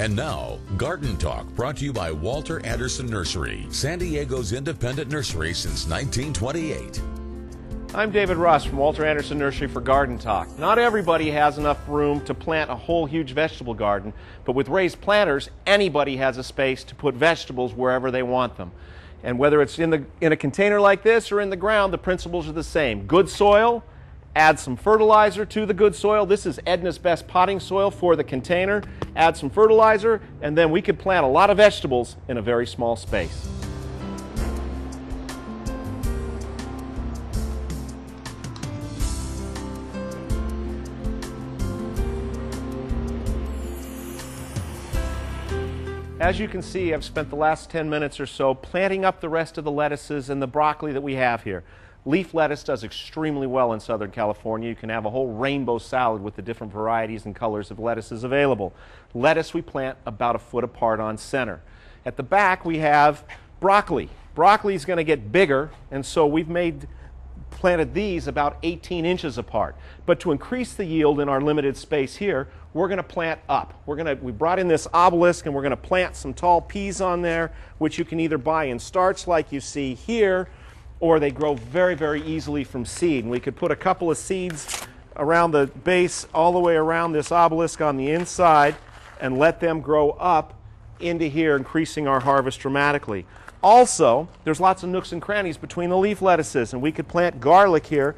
And now, Garden Talk, brought to you by Walter Anderson Nursery, San Diego's independent nursery since 1928. I'm David Ross from Walter Anderson Nursery for Garden Talk. Not everybody has enough room to plant a whole huge vegetable garden, but with raised planters, anybody has a space to put vegetables wherever they want them. And whether it's in a container like this or in the ground, the principles are the same. Good soil, add some fertilizer to the good soil. This is Edna's Best potting soil for the container. Add some fertilizer, and then we could plant a lot of vegetables in a very small space. As you can see, I've spent the last 10 minutes or so planting up the rest of the lettuces and the broccoli that we have here. Leaf lettuce does extremely well in Southern California. You can have a whole rainbow salad with the different varieties and colors of lettuces available. Lettuce we plant about a foot apart on center. At the back we have broccoli. Broccoli is going to get bigger, and so we've planted these about 18 inches apart. But to increase the yield in our limited space here, we're going to plant up. We brought in this obelisk, and we're going to plant some tall peas on there, which you can either buy in starts like you see here, or they grow very, very easily from seed. And we could put a couple of seeds around the base all the way around this obelisk on the inside and let them grow up into here, increasing our harvest dramatically. Also, there's lots of nooks and crannies between the leaf lettuces, and we could plant garlic here.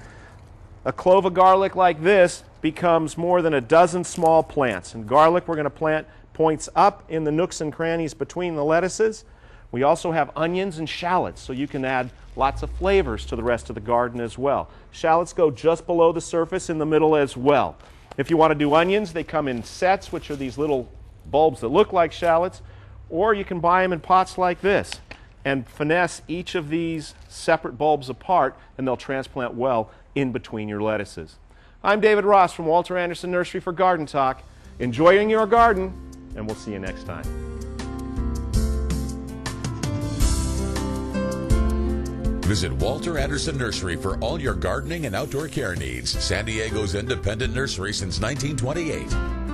A clove of garlic like this becomes more than a dozen small plants. And garlic we're going to plant points up in the nooks and crannies between the lettuces. We also have onions and shallots, so you can add lots of flavors to the rest of the garden as well. Shallots go just below the surface in the middle as well. If you want to do onions, they come in sets, which are these little bulbs that look like shallots, or you can buy them in pots like this and finesse each of these separate bulbs apart, and they'll transplant well in between your lettuces. I'm David Ross from Walter Anderson Nursery for Garden Talk. Enjoying your garden, and we'll see you next time. Visit Walter Anderson Nursery for all your gardening and outdoor care needs. San Diego's independent nursery since 1928.